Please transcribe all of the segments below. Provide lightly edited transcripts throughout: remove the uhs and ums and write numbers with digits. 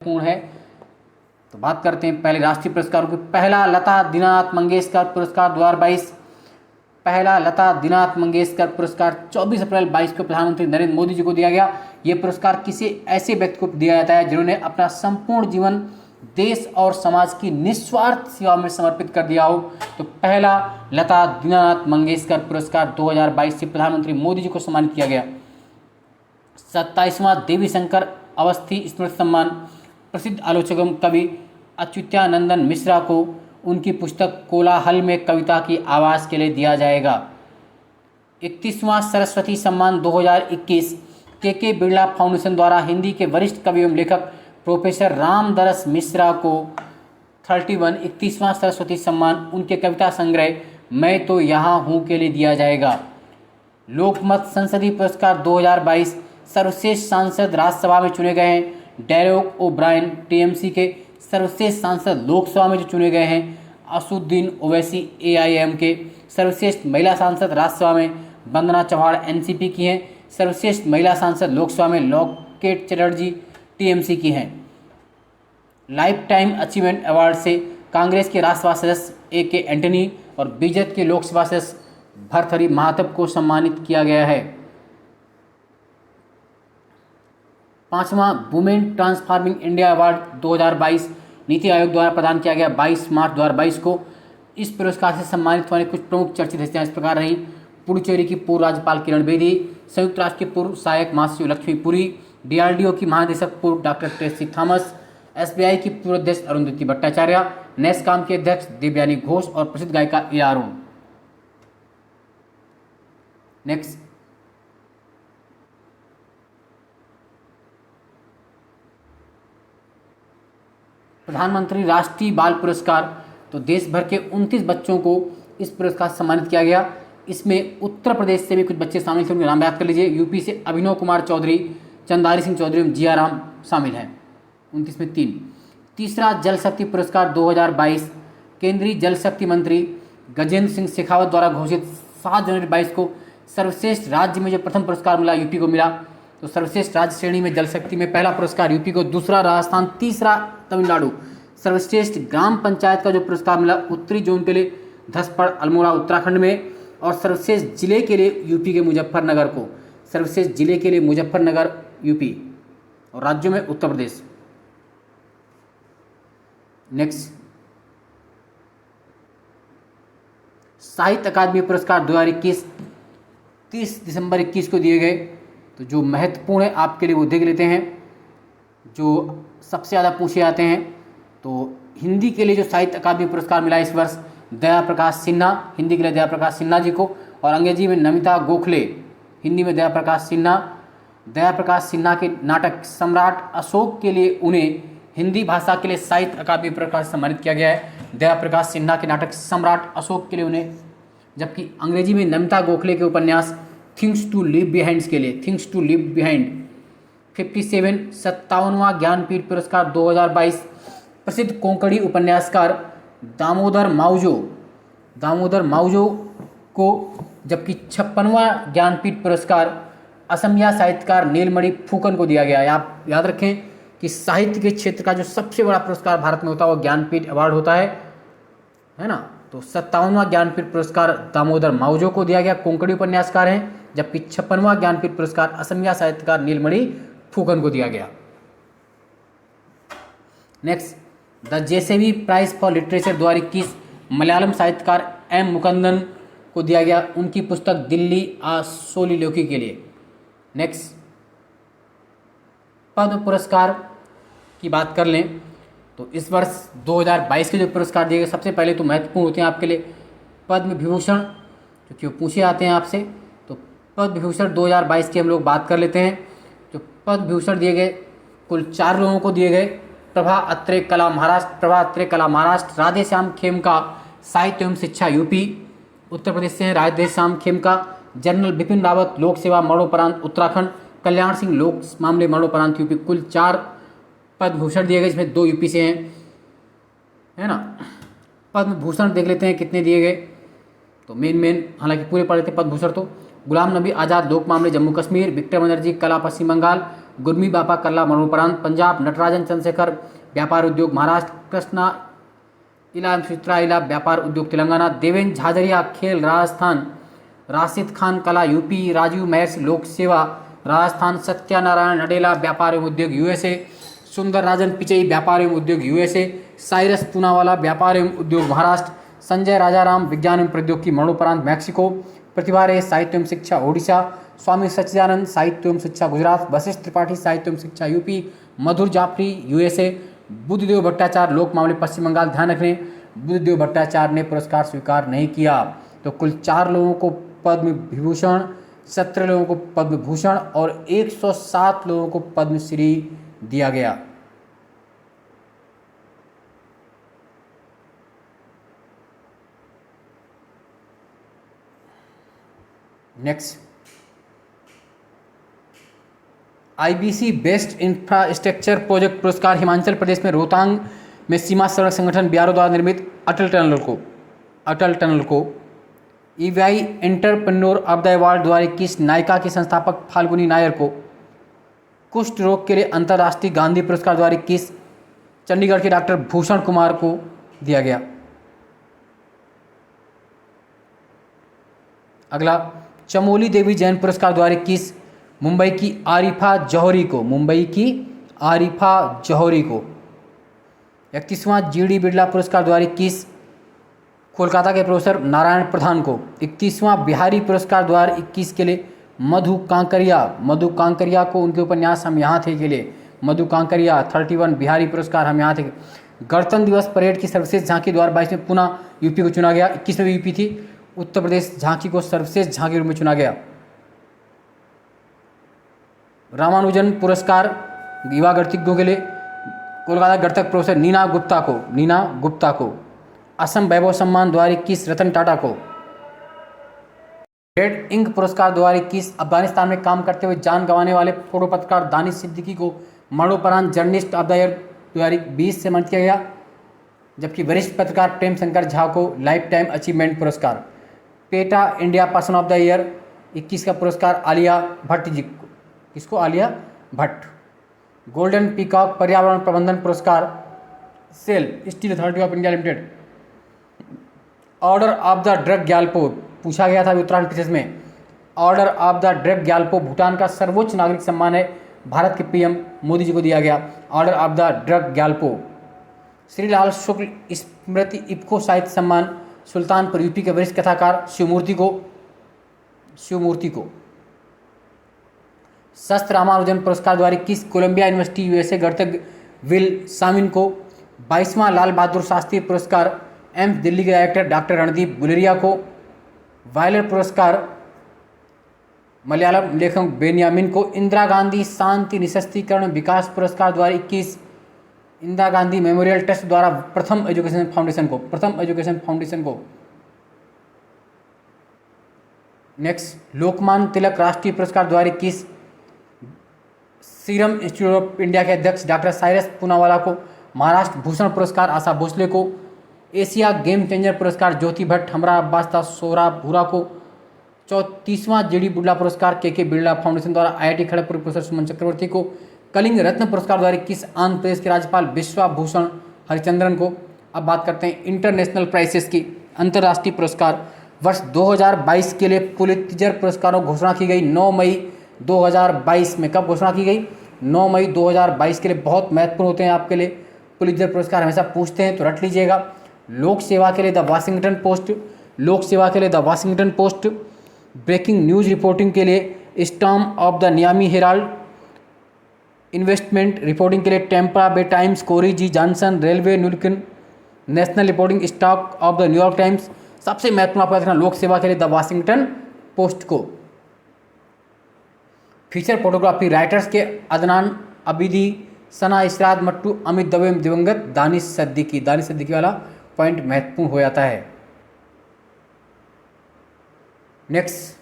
पूर्ण है। तो बात करते हैं पहले राष्ट्रीय पुरस्कारों की। पहला लता दीनानाथ मंगेशकर पुरस्कार 2022। पहला लता दीनानाथ मंगेशकर पुरस्कार 24 अप्रैल 22 को प्रधानमंत्री नरेंद्र मोदी जी को दिया गया। यह पुरस्कार किसी ऐसे व्यक्ति को दिया जाता है जिन्होंने अपना संपूर्ण जीवन देश और समाज की निस्वार्थ सेवा में समर्पित कर दिया हो। तो पहला लता दीनानाथ मंगेशकर पुरस्कार 2022 से प्रधानमंत्री मोदी जी को सम्मानित किया गया। 27वां देवी शंकर अवस्थी स्मृति सम्मान प्रसिद्ध आलोचक एवं कवि अच्युतानंदन मिश्रा को उनकी पुस्तक कोलाहल में कविता की आवाज़ के लिए दिया जाएगा। 31वां सरस्वती सम्मान 2021 के बिरला फाउंडेशन द्वारा हिंदी के वरिष्ठ कवि एवं लेखक प्रोफेसर रामदरस मिश्रा को 31वां सरस्वती सम्मान उनके कविता संग्रह मैं तो यहाँ हूँ के लिए दिया जाएगा। लोकमत संसदीय पुरस्कार 2022 सर्वश्रेष्ठ सांसद राज्यसभा में चुने गए हैं डेरेक ओब्रायन टीएमसी के, सर्वश्रेष्ठ सांसद लोकसभा में जो चुने गए हैं असुद्दीन ओवैसी एआईएम के, सर्वश्रेष्ठ महिला सांसद राज्यसभा में वंदना चव्हाण एनसीपी की हैं, सर्वश्रेष्ठ महिला सांसद लोकसभा में लॉकेट चटर्जी टीएमसी की हैं। लाइफ टाइम अचीवमेंट अवार्ड से कांग्रेस के राज्यसभा सदस्य ए के एंटनी और बीजेपी के लोकसभा सदस्य भर्तृहरि महातब को सम्मानित किया गया है। 5वां women transforming India award 2022 NITI Aayog द्वारा प्रदान किया गया 22 मार्च 2022 को। इस पुरस्कार से सम्मानित होने कुछ प्रमुख चर्चित हस्तियां इस प्रकार रहीं। पुडुचेरी की पूर्व राज्यपाल किरण बेदी, संयुक्त राष्ट्र के पूर्व सहायक महासचिव लक्ष्मीपुरी, डीआरडीओ की महानिदेशक पूर्व डॉक्टर ट्रेसी थॉमस, एसबीआई की पूर्व अध्यक्ष अरुंधति भट्टाचार्य, नेस्कॉम के अध्यक्ष देवयानी घोष और प्रसिद्ध गायिका ए.आर. अरुण। नेक्स्ट, प्रधानमंत्री राष्ट्रीय बाल पुरस्कार। तो देश भर के 29 बच्चों को इस पुरस्कार से सम्मानित किया गया। इसमें उत्तर प्रदेश से भी कुछ बच्चे शामिल थे, उनके नाम याद कर लीजिए। यूपी से अभिनव कुमार चौधरी, चंदारी सिंह चौधरी एवं जिया राम शामिल हैं। 29 में 3। तीसरा जल शक्ति पुरस्कार 2022 केंद्रीय जल शक्ति मंत्री गजेंद्र सिंह शेखावत द्वारा घोषित 7 जनवरी 22 को सर्वश्रेष्ठ राज्य में जो प्रथम पुरस्कार मिला यूपी को मिला। तो सर्वश्रेष्ठ राज्य श्रेणी में जल शक्ति में पहला पुरस्कार यूपी को, दूसरा राजस्थान, तीसरा तमिलनाडु। सर्वश्रेष्ठ ग्राम पंचायत का जो पुरस्कार मिला उत्तरी जोन के लिए धसपड़ अल्मोड़ा उत्तराखंड में, और सर्वश्रेष्ठ जिले के लिए यूपी के मुजफ्फरनगर को, सर्वश्रेष्ठ जिले के लिए मुजफ्फरनगर यूपी, और राज्यों में उत्तर प्रदेश। नेक्स्ट, साहित्य अकादमी पुरस्कार 2021 30 दिसंबर 21 को दिए गए। तो जो महत्वपूर्ण है आपके लिए वो देख लेते हैं, जो सबसे ज़्यादा पूछे जाते हैं। तो हिंदी के लिए जो साहित्य अकादमी पुरस्कार मिला इस वर्ष दया प्रकाश सिन्हा, हिंदी के लिए दया प्रकाश सिन्हा जी को, और अंग्रेजी में नमिता गोखले, हिंदी में दया प्रकाश सिन्हा। दया प्रकाश सिन्हा के नाटक सम्राट अशोक के लिए उन्हें हिंदी भाषा के लिए साहित्य अकादमी पुरस्कार से सम्मानित किया गया है। दया प्रकाश सिन्हा के नाटक सम्राट अशोक के लिए उन्हें, जबकि अंग्रेजी में नमिता गोखले के उपन्यास थिंग्स टू लिव बिहाइंड के लिए, थिंग्स टू लिव बिहाइंड। 57वां ज्ञानपीठ पुरस्कार 2022 प्रसिद्ध कोंकणी उपन्यासकार दामोदर माउजो को, जबकि 56वां ज्ञानपीठ पुरस्कार असमिया साहित्यकार नीलमणि फूकन को दिया गया है। आप याद रखें कि साहित्य के क्षेत्र का जो सबसे बड़ा पुरस्कार भारत में होता है वो ज्ञानपीठ अवार्ड होता है ना। तो 57वां ज्ञानपीठ पुरस्कार दामोदर माउजो को दिया गया, कोंकणी उपन्यासकार हैं, जबकि 56वां ज्ञानपीठ पुरस्कार असमिया साहित्यकार नीलमणि फूकन को दिया गया। Next, the JCB prize for literature 2021 Malayalam साहित्यकार एम मुकुंदन को दिया गया, उनकी पुस्तक दिल्ली आ सोलिलोकी के लिए। नेक्स्ट, पद्म पुरस्कार की बात कर लें तो इस वर्ष 2022 के जो पुरस्कार दिए गए सबसे पहले तो महत्वपूर्ण होते हैं आपके लिए पद्म विभूषण, क्योंकि वो पूछे जाते हैं आपसे। तो पद्म विभूषण 2022 की हम लोग बात कर लेते हैं। जो पद्म विभूषण दिए गए कुल 4 लोगों को दिए गए। प्रभा अत्रे कला महाराष्ट्र, राधेश्याम खेमका साहित्य एवं शिक्षा यूपी उत्तर प्रदेश से हैं, राधेश्याम खेमका। जनरल बिपिन रावत लोक सेवा मरणोपरांत उत्तराखंड, कल्याण सिंह लोक मामले मरणोपरांत यूपी। कुल 4 पद्म भूषण दिए गए, इसमें 2 यूपी से हैं, है ना। पद्म भूषण देख लेते हैं कितने दिए गए। तो मेन हालांकि पूरे पढ़े थे पद्म भूषण। तो गुलाम नबी आज़ाद लोक मामले जम्मू कश्मीर, विक्रम बनर्जी कला पश्चिम बंगाल, गुरमी बापा कल्ला मरणोपरांत। पंजाब नटराजन चंद्रशेखर व्यापार उद्योग। महाराष्ट्र कृष्णा इला चित्रा इला व्यापार उद्योग तेलंगाना। देवेंद्र झाझरिया खेल राजस्थान। राशिद खान कला यूपी। राजीव महर्ष लोक सेवा राजस्थान। सत्यानारायण नडेला व्यापार एवं उद्योग यूएसए। सुंदर राजन पिचई व्यापार एवं उद्योग यूएसए। साइरस पूनावाला व्यापार एवं उद्योग महाराष्ट्र। संजय राजाराम विज्ञान एवं प्रौद्योगिकी मरणोपरांत मैक्सिको। प्रतिभा रे साहित्य एवं शिक्षा ओडिशा। स्वामी सच्चिदानंद साहित्य एवं शिक्षा गुजरात। वशिष्ठ त्रिपाठी साहित्य एवं शिक्षा यूपी। मधुर जाफरी यूएसए। बुद्धदेव भट्टाचार्य लोक मामले पश्चिम बंगाल। ध्यान रखने बुद्धदेव भट्टाचार्य ने पुरस्कार स्वीकार नहीं किया। तो कुल 4 लोगों को पद्म विभूषण, 17 लोगों को पद्म भूषण और 107 लोगों को पद्मश्री दिया गया। Next, IBC best infrastructure project पुरस्कार हिमाचल प्रदेश में रोहतांग में सीमा सड़क संगठन बीआरओ द्वारा निर्मित अटल टनल को EY entrepreneur of the award 2021 Nykaa के संस्थापक फाल्गुनी नायर को। कुष्ठ रोग के लिए अंतर्राष्ट्रीय गांधी पुरस्कार 2021 चंडीगढ़ के डॉक्टर भूषण कुमार को दिया गया। अगला, चमोली देवी जैन पुरस्कार 2021 मुंबई की आरिफा जौहरी को। 31वां जीडी बिरला पुरस्कार 2021 कोलकाता के प्रोफेसर नारायण प्रधान को। 31वां बिहारी पुरस्कार 2021 के लिए मधु कांकरिया को, उनके उपन्यास हम यहाँ थे के लिए मधु कांकरिया। 31 बिहारी पुरस्कार हम यहाँ थे। गणतंत्र दिवस परेड की सर्वश्रेष्ठ झांकी 2022 में पुनः यूपी को चुना गया। 21 में भी यूपी थी। उत्तर प्रदेश झांकी को सर्वश्रेष्ठ झांकी रूप में चुना गया। रामानुजन पुरस्कार युवा गणितज्ञों के लिए कोलकाता गणितज्ञ प्रोफेसर नीना गुप्ता को। असम वैभव सम्मान 2021 रतन टाटा को। रेड इंक पुरस्कार 2021 अफगानिस्तान में काम करते हुए जान गंवाने वाले फोटो पत्रकार दानिश सिद्दीकी को मरणोपरांत जर्नलिस्ट ऑफ द ईयर 2020 से सम्मानित किया गया। जबकि वरिष्ठ पत्रकार प्रेम शंकर झा को लाइफ टाइम अचीवमेंट पुरस्कार। PETA India person of the year 21 का पुरस्कार आलिया भट्ट जी को। किसको? आलिया भट्ट। गोल्डन पीकॉक पर्यावरण प्रबंधन पुरस्कार SAIL steel authority of India limited. Order of the Druk Gyalpo पूछा गया था उत्तराखंड प्रदेश में। Order of the Druk Gyalpo Bhutan का सर्वोच्च नागरिक सम्मान है। भारत के पीएम मोदी जी को दिया गया order of the Druk Gyalpo. Shrilal Shukla Smriti IFFCO Sahitya Samman Sultanpur UP के वरिष्ठ कथाकार शिवमूर्ति को। शस्त्र रामानुजन पुरस्कार 2021 कोलंबिया यूनिवर्सिटी यूएसए गणितज्ञ विल सामिन को। 22वां लाल बहादुर शास्त्री पुरस्कार एम्स दिल्ली के डायरेक्टर डॉक्टर रणदीप गुलेरिया को। वायलर पुरस्कार मलयालम लेखक बेनियामिन को। इंदिरा गांधी शांति निःशस्त्रीकरण विकास पुरस्कार 2021 इंदिरा गांधी मेमोरियल ट्रस्ट द्वारा प्रथम एजुकेशन फाउंडेशन को। नेक्स्ट, लोकमान्य तिलक राष्ट्रीय पुरस्कार 2021 सीरम इंस्टीट्यूट ऑफ इंडिया के अध्यक्ष डॉक्टर साइरस पूनावाला को। महाराष्ट्र भूषण पुरस्कार आशा भोसले को। एशिया गेम चेंजर पुरस्कार ज्योति भट्ट हमरा अब्बास सोहराब भूरा को। 34वां जीडी बिरला पुरस्कार के बिरला फाउंडेशन द्वारा आईआईटी खड़गपुर प्रोफेसर सुमन चक्रवर्ती को। कलिंग रत्न पुरस्कार 2021 आंध्र प्रदेश के राज्यपाल विश्वाभूषण हरिचंद्रन को। अब बात करते हैं इंटरनेशनल प्राइसेस की। अंतर्राष्ट्रीय पुरस्कार वर्ष 2022 के लिए पुलित्जर पुरस्कारों घोषणा की गई 9 मई 2022 में। कब घोषणा की गई? 9 मई 2022 के लिए। बहुत महत्वपूर्ण होते हैं आपके लिए पुलित्जर पुरस्कार, हमेशा पूछते हैं तो रट लीजिएगा। लोक सेवा के लिए the Washington Post. Breaking news reporting के लिए storm of the Miami Herald. Investment reporting के लिए Tampa Bay Times Corey G Johnson. रेलवे न्यूलिकन। National reporting staff of the New York Times. सबसे महत्वपूर्ण आपको देखना लोक सेवा के लिए द वाशिंगटन पोस्ट को। फीचर फोटोग्राफी राइटर्स के अदनान अबिदी, सना इसराद मट्टू, अमित दवे, दिवंगत दानिश सिद्दीकी वाला पॉइंट महत्वपूर्ण हो जाता है। नेक्स्ट,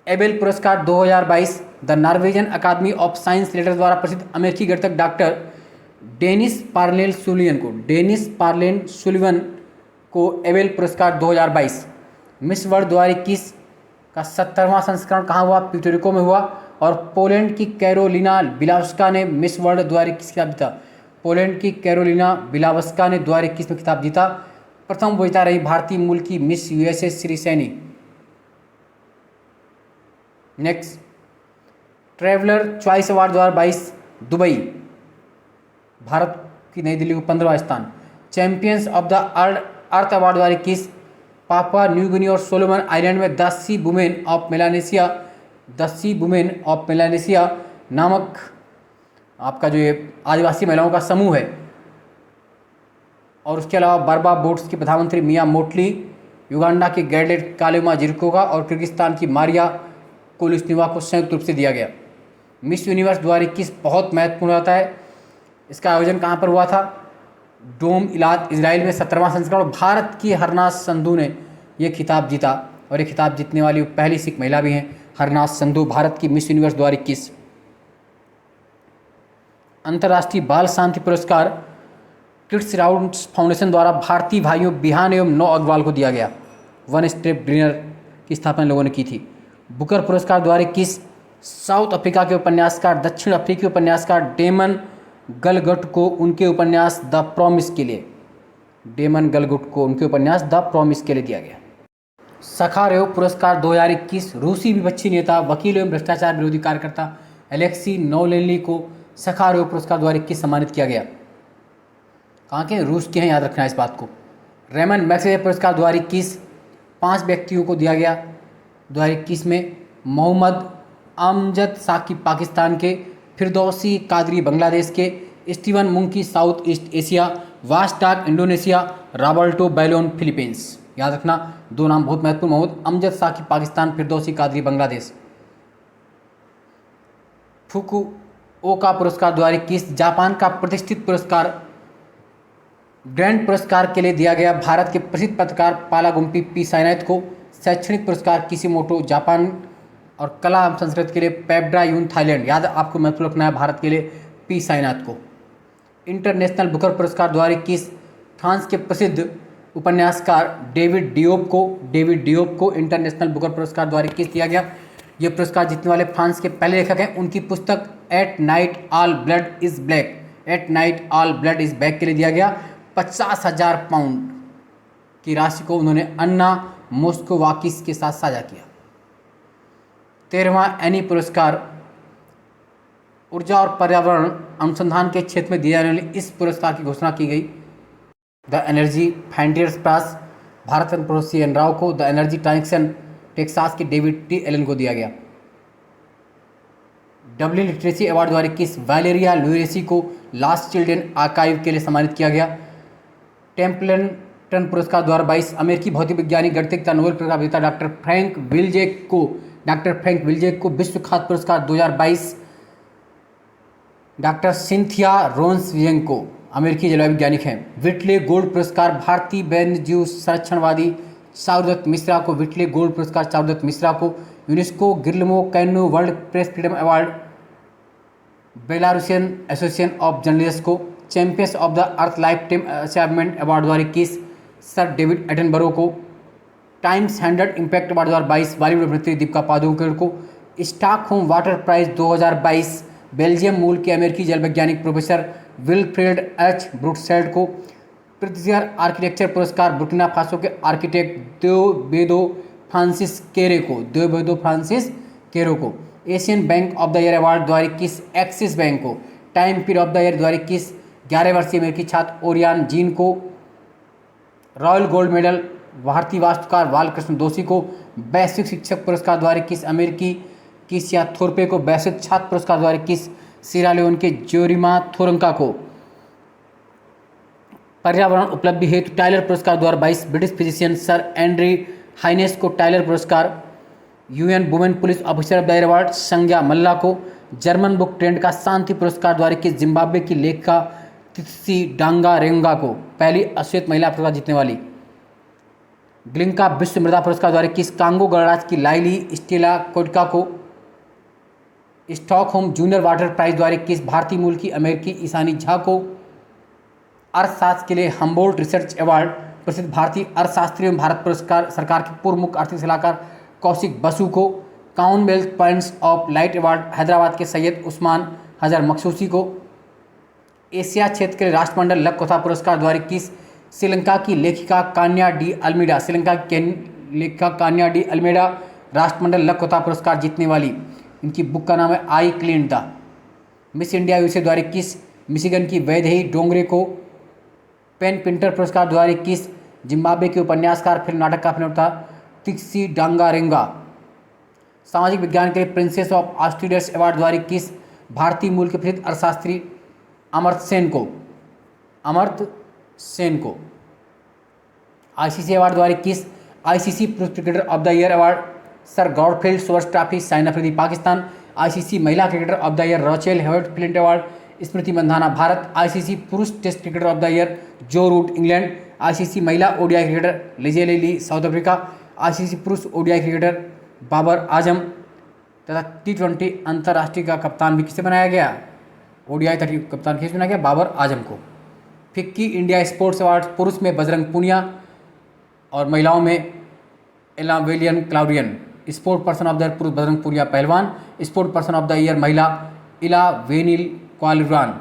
एबेल पुरस्कार 2022 द नॉर्वेजियन अकादमी ऑफ साइंस लेटर द्वारा प्रसिद्ध अमेरिकी गणितज्ञ डॉक्टर डेनिस पार्लेन सुलिवन को एबेल पुरस्कार 2022। मिस वर्ल्ड 2021 का 70वां संस्करण कहाँ हुआ? प्यूर्टोरिको में हुआ। और पोलैंड की कैरोलिना बिलावस्का ने मिस वर्ल्ड 2021 खिताब जीता। पोलैंड की कैरोलिना बिलावस्का ने 2021 में खिताब जीता। प्रथम विजेता रही भारतीय मूल की miss USA Shri Saini. Next, traveller choice award 2022 Dubai, Bharat की नई दिल्ली को 15वां स्थान। Champions of the earth award 2021 Papua new Guinea और सोलोमन आइलैंड में the sea women of Melanesia नामक आपका जो ये आदिवासी महिलाओं का समूह है। और उसके अलावा बर्बा बोट्स की प्रधानमंत्री मिया मोटली, युगांडा के गैरलेट कालेमा जिरकोगा और किर्गिस्तान की मारिया कोलिस्निवा को संयुक्त रूप से दिया गया। मिस यूनिवर्स 2021 बहुत महत्वपूर्ण होता है। इसका आयोजन कहाँ पर हुआ था? डोम इलाद इजराइल में 17वां संस्करण। भारत की हरनाज संधू ने यह खिताब जीता और ये खिताब जीतने वाली पहली सिख महिला भी हैं। हरनाज संधू भारत की मिस यूनिवर्स 2021। अंतर्राष्ट्रीय बाल शांति पुरस्कार किड्स राउंड्स फाउंडेशन द्वारा भारतीय भाइयों बिहान एवं 9 अग्रवाल को दिया गया। वन स्टेप डिनर की स्थापना लोगों ने की थी। बुकर पुरस्कार 2021 साउथ अफ्रीका के उपन्यासकार दक्षिण अफ्रीकी उपन्यासकार डेमन गलगट को उनके उपन्यास द प्रॉमिस के लिए दिया गया। सखारेव पुरस्कार 2021 रूसी विपक्षी नेता, वकील एवं भ्रष्टाचार विरोधी कार्यकर्ता एलेक्सी नोलेनली को सखारेव पुरस्कार 2021 सम्मानित किया गया। कहाँ के? रूस के हैं, याद रखना इस बात को। रेमन मैग्सेसे पुरस्कार 2021 5 व्यक्तियों को दिया गया 2021 में। मोहम्मद अमजद साकिब पाकिस्तान के, फिरदौसी कादरी बांग्लादेश के, Steven Muncy South East Asia, वास्टाक इंडोनेशिया, रॉबर्टो बैलोन फिलीपींस। याद रखना 2 नाम बहुत महत्वपूर्ण। मोहम्मद अमजद साकिब पाकिस्तान, फिरदौसी कादरी बांग्लादेश। फुकुओका पुरस्कार 2021 जापान का प्रतिष्ठित पुरस्कार ग्रैंड पुरस्कार के लिए दिया गया। भारत के प्रसिद्ध पत्रकार पालागुम्पी पी साइनाथ को। शैक्षणिक पुरस्कार किसिमोटो जापान और कला एवं संस्कृति के लिए पेब्रा यून थाईलैंड। याद आपको महत्वपूर्ण रखना है भारत के लिए पी साइनाथ को। इंटरनेशनल बुकर पुरस्कार 2021 फ्रांस के प्रसिद्ध उपन्यासकार डेविड डियोप को इंटरनेशनल बुकर पुरस्कार 2021 दिया गया। ये पुरस्कार जीतने वाले फ्रांस के पहले लेखक हैं। उनकी पुस्तक at night all blood is black के लिए दिया गया। 50,000 पाउंड की राशि को उन्होंने अन्ना मोस्कोवाकिस के साथ साझा किया। 13वां एनी पुरस्कार ऊर्जा और पर्यावरण अनुसंधान के क्षेत्र में दिए जाने वाले इस पुरस्कार की घोषणा की गई। The energy frontiers prize Bharat Ratna professor C N Rao को। द एनर्जी ट्रांजिशन टेक्सास के डेविड टी एलन को दिया गया। डब्ल्यू लिटरेसी अवार्ड 2021 वैलेरिया लुएसी को लास्ट चिल्ड्रन आर्काइव के लिए सम्मानित किया गया। टेम्पल्टन पुरस्कार 2022 अमेरिकी भौतिक वैज्ञानिक गणितज्ञ नोबेल पुरस्कार विजेता डॉक्टर फ्रैंक विल्जेक को विश्व खाद्य पुरस्कार 2022। डॉक्टर सिंथिया रोन्सवियंग को, अमेरिकी जलवायु वैज्ञानिक हैं। विटले गोल्ड पुरस्कार भारतीय वन्यजीव संरक्षणवादी चारुदत्त मिश्रा को। विटले गोल्ड पुरस्कार चारुदत्त मिश्रा को। UNESCO Guillermo Cano World Press Freedom award Belarusian Association of journalist को। Champions of the earth lifetime achievement award 2021 sir David Attenborough को। टाइम्स 100 इम्पैक्ट अवार्ड 2022 बॉलीवुड अभिनेत्री दीपिका पादुकोण को। स्टॉकहोम वाटर प्राइज 2022 बेल्जियम मूल के अमेरिकी जल वैज्ञानिक प्रोफेसर विल्फ्रेड एच ब्रुटसेल्ड को। प्रित्जर आर्किटेक्चर पुरस्कार बुर्किना फासो के आर्किटेक्ट देओबेदो फ्रांसिस केरो को। Asian bank of the year award 2021 Axis bank को। Time period of the year 2021 11 वर्षीय अमेरिकी छात्र ओरियान जीन को। रॉयल गोल्ड मेडल भारतीय वास्तुकार बालकृष्ण दोषी को। वैश्विक शिक्षक पुरस्कार 2021 अमेरिकी किसिया थोरपे को। वैश्विक छात्र पुरस्कार 2021 सीरालियोन के जोरिमा थोरंका को। पर्यावरण उपलब्धि हेतु टाइलर पुरस्कार 2022 British physician sir Andrew Haines को टाइलर पुरस्कार। UN women police officer of the year award Sangya Malla को। जर्मन बुक ट्रेंड का शांति पुरस्कार 2021 जिम्बाब्वे की लेखिका तित्सी डांगा रेंगा को, पहली अश्वेत महिला पुरस्कार जीतने वाली। ग्लिंका विश्व मृदा पुरस्कार 2021 कांगो गणराज्य की लाइली स्टेला कोडका को। स्टॉकहोम जूनियर वाटर प्राइज 2021 भारतीय मूल की अमेरिकी ईशानी झा को। अर्थशास्त्र के लिए हम्बोल्ट रिसर्च अवार्ड प्रसिद्ध भारतीय अर्थशास्त्री एवं भारत पुरस्कार सरकार के पूर्व मुख्य आर्थिक सलाहकार कौशिक बसु को। Commonwealth points of light award Hyderabad के सैयद उस्मान हजर मखसूसी को। एशिया क्षेत्र के लिए राष्ट्रमंडल लघुकथा पुरस्कार 2021 श्रीलंका की लेखिका कान्या डी अल्मीडा। श्रीलंका की लेखिका कान्या डी अल्मीडा राष्ट्रमंडल लघुकथा पुरस्कार जीतने वाली। इनकी बुक का नाम है I clean the. Miss India USA 2021 Michigan की वैदेही डोंगरे को। पेन पिंटर पुरस्कार 2021 जिम्बाब्वे के उपन्यासकार, फिल्म नाटक का अभिनेता तिक्सी डांगारेंगा। सामाजिक विज्ञान के लिए प्रिंसेस ऑफ ऑस्ट्रेलियस अवार्ड 2021 भारतीय मूल के प्रसिद्ध अर्थशास्त्री अमर्त्य सेन को। आईसीसी अवार्ड 2021 आईसीसी पुरुष cricketer of the year award sir Garfield Sobers trophy Shaheen Afridi Pakistan. ICC महिला cricketer of the year Rachael हेवर्ट Flint award Smriti Mandhana Bharat. ICC पुरुष test cricketer of the year Joe Root England. ICC महिला ODI cricketer Lizelle Lee South Africa. ICC पुरुष ODI cricketer Babar Azam तथा T20 अंतर्राष्ट्रीय का कप्तान भी किसे बनाया गया? ओडीआई तथा कप्तान किसे बनाया गया? बाबर आजम को। फिक्की इंडिया स्पोर्ट्स अवार्ड पुरुष में बजरंग पुनिया और महिलाओं में एलावेलियन क्लाउडियन। Sport person of the year पुरुष बजरंग पुनिया पहलवान। Sport person of the year महिला इला वेनिल क्वालिरान।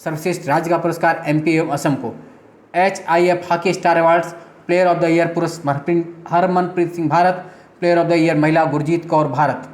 सर्वश्रेष्ठ राज्य का पुरस्कार MP एवं असम को। HIF hockey star awards player of the year पुरुष Harmanpreet Singh Bharat. Player of the year महिला गुरजीत कौर भारत।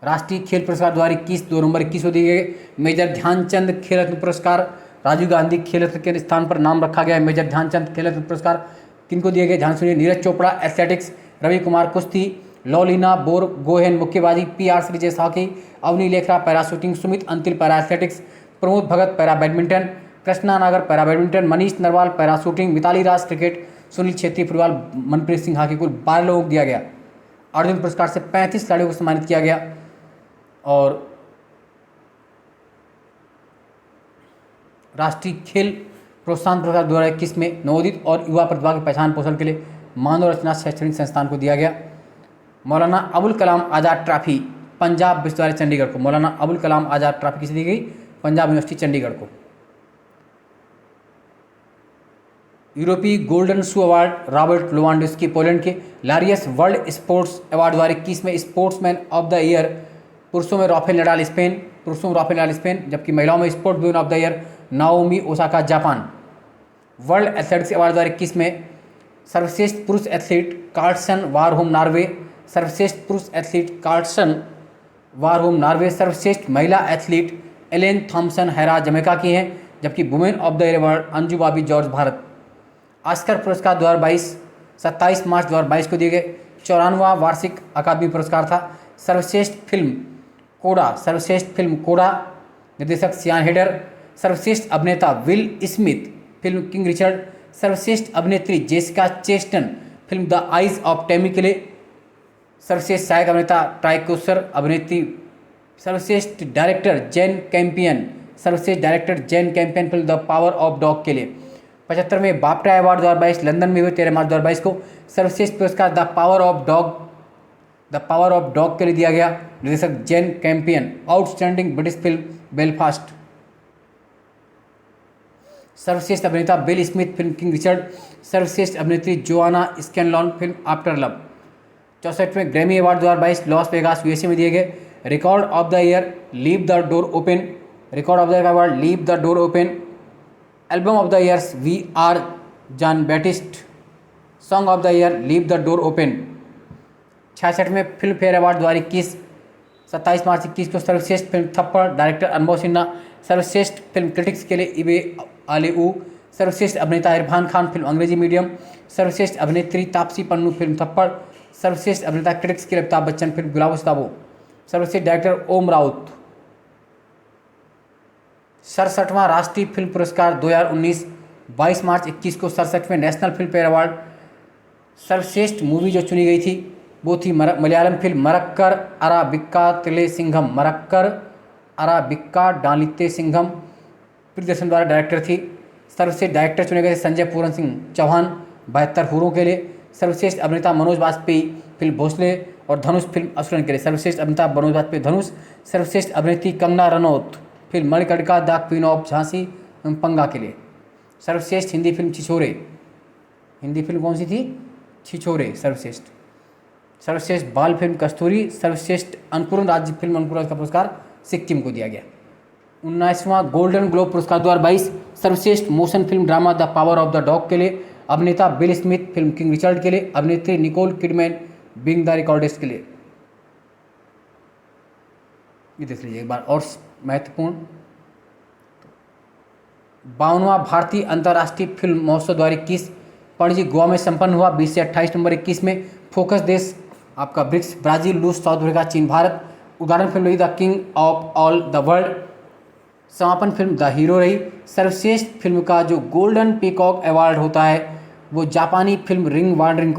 राष्ट्रीय खेल पुरस्कार 2021 2 नवंबर 21 को दिए गए। मेजर ध्यानचंद खेल रत्न पुरस्कार राजीव गांधी खेल रत्न के स्थान पर नाम रखा गया है। मेजर ध्यानचंद खेल रत्न पुरस्कार किनको दिए गए? ध्यान सुनिए। नीरज चोपड़ा एथलेटिक्स, रवि कुमार कुश्ती, लॉलिना बोरगोहेन मुक्केबाजी, PR Sreejesh hockey, Avani Lekhara para shooting, Sumit Antil para athletics, Pramod Bhagat para badminton, Krishna Nagar para badminton, Manish Narwal para shooting, Mithali Raj cricket, Sunil Chhetri football, Manpreet Singh hockey. कुल 12 लोगों को दिया गया। अर्जुन पुरस्कार से 35 खिलाड़ियों को सम्मानित किया गया। और राष्ट्रीय खेल प्रोत्साहन पुरस्कार 2021 में नवोदित और युवा प्रतिभा की पहचान पोषण के लिए मानव रचना शैक्षणिक संस्थान को दिया गया। मौलाना अबुल कलाम आज़ाद ट्रॉफी पंजाब विश्वविद्यालय चंडीगढ़ को। मौलाना अबुल कलाम आज़ाद ट्रॉफी किसे दी गई? पंजाब यूनिवर्सिटी चंडीगढ़ को। यूरोपीय golden shoe award Robert Lewandowski Poland के। लारियस वर्ल्ड स्पोर्ट्स अवार्ड 2021 में स्पोर्ट्समैन ऑफ द ईयर पुरुषों में राफेल नडाल स्पेन, जबकि महिलाओं में sport women of the year Naomi Osaka Japan. World athletics award 2021 में सर्वश्रेष्ठ पुरुष एथलीट कार्लसन वारहोम नॉर्वे। सर्वश्रेष्ठ पुरुष एथलीट कार्लसन वारहोम नॉर्वे। सर्वश्रेष्ठ महिला एथलीट एलेन थॉम्सन हैरा जमैका की हैं, जबकि women of the year award Anju Bobby George Bharat. Oscar पुरस्कार 2022 27 मार्च 2022 को दिए गए। 94वां वार्षिक अकादमी पुरस्कार था। सर्वश्रेष्ठ फिल्म कोड़ा निर्देशक सियान हेडर। सर्वश्रेष्ठ अभिनेता Will Smith film King Richard. सर्वश्रेष्ठ अभिनेत्री Jessica Chastain film the eyes of Tammy के लिए। सर्वश्रेष्ठ सहायक अभिनेता ट्राई कोसर अभिनेत्री। सर्वश्रेष्ठ director Jane Campion film the power of dog के लिए। 75वें बाफ्टा अवार्ड 2022 लंदन में हुए 13 मार्च 2022 को। सर्वश्रेष्ठ पुरस्कार द पावर ऑफ डॉग के लिए दिया गया। निर्देशक Jane Campion. Outstanding British film Belfast. सर्वश्रेष्ठ अभिनेता Bill Smith film King Richard. सर्वश्रेष्ठ अभिनेत्री Joanna Scanlon film after love. 64वें Grammy award 2022 Los Vegas USA में दिए गए। Record of the year leave the door open. Album of the year we are John Batiste. Song of the year leave the door open. 66वें Filmfare award 2021 27 March 2021 को सर्वश्रेष्ठ film थप्पड़ director अनुभव सिन्हा। सर्वश्रेष्ठ film critics के लिए इबे आलेऊ। सर्वश्रेष्ठ अभिनेता इरफान खान फिल्म अंग्रेजी मीडियम। सर्वश्रेष्ठ अभिनेत्री तापसी पन्नू फिल्म थप्पड़। सर्वश्रेष्ठ अभिनेता क्रिटिक्स के लिए अमिताभ बच्चन फिल्म गुलाबो सिताबो। सर्वश्रेष्ठ डायरेक्टर ओम राउत। 67वां राष्ट्रीय फिल्म पुरस्कार 2019 22 मार्च 2021 को 67वें नेशनल फिल्म फेयर अवार्ड। सर्वश्रेष्ठ मूवी जो चुनी गई थी वो थी मलयालम फिल्म मरक्कर अराबिक्का डालिते सिंघम। प्रियदर्शन द्वारा डायरेक्टर थी। सर्वश्रेष्ठ डायरेक्टर चुने गए संजय पूरन सिंह चौहान 72 हूरों के लिए। सर्वश्रेष्ठ अभिनेता मनोज बाजपेयी फिल्म भोसले और धनुष फिल्म असुरन के लिए। सर्वश्रेष्ठ अभिनेता मनोज बाजपेयी धनुष। सर्वश्रेष्ठ अभिनेत्री Kangana Ranaut film Manikarnika the queen of Jhansi पंगा के लिए। सर्वश्रेष्ठ हिंदी फिल्म छिछोरे। हिंदी फिल्म कौन सी थी? छिछोरे सर्वश्रेष्ठ। सर्वश्रेष्ठ बाल फिल्म कस्तूरी, सर्वश्रेष्ठ अनुपूर्ण राज्य फिल्म अनुपूर्ण का पुरस्कार सिक्किम को दिया गया। 19वां गोल्डन ग्लोब पुरस्कार 2022 सर्वश्रेष्ठ motion film drama the power of the dog के लिए, अभिनेता Bill Smith film King Richard के लिए, अभिनेत्री Nicole Kidman being the recordist के लिए। ये देख लीजिए एक बार और महत्वपूर्ण। 52वां भारतीय अंतर्राष्ट्रीय फिल्म महोत्सव 2021 पणजी गोवा में संपन्न हुआ। 20 से 28 नवंबर 21 में फोकस देश आपका ब्रिक्स ब्राजील, रूस, साउथ अफ्रीका, चीन, भारत। उदाहरण फिल्म रही the king of all the world. समापन फिल्म द हीरो रही। सर्वश्रेष्ठ फिल्म का जो गोल्डन पीकॉक अवार्ड होता है वो जापानी फिल्म रिंग वार्डन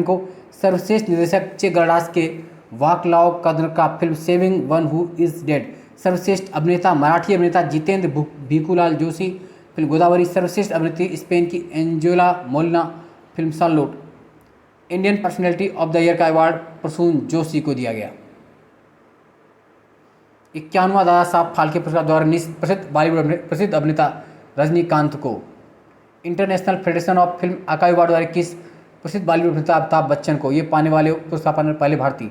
को, सर्वश्रेष्ठ निर्देशक चे गरडास के वाकलाव कद्र का film saving one who is dead. सर्वश्रेष्ठ अभिनेता मराठी अभिनेता जितेंद्र भिकुलाल जोशी फिल्म गोदावरी। सर्वश्रेष्ठ अभिनेत्री स्पेन की Angela Molina film Sunlot. Indian personality of the year का अवार्ड प्रसून जोशी को दिया गया। 51वां दादा साहब फाल्के पुरस्कार 2019 प्रसिद्ध अभिनेता रजनीकांत को। इंटरनेशनल फेडरेशन ऑफ फिल्म अकादमी अवार्ड 2021 प्रसिद्ध बॉलीवुड अभिनेता अमिताभ बच्चन को। ये पाने वाले पुरस्कार पाने वाले पहले भारतीय।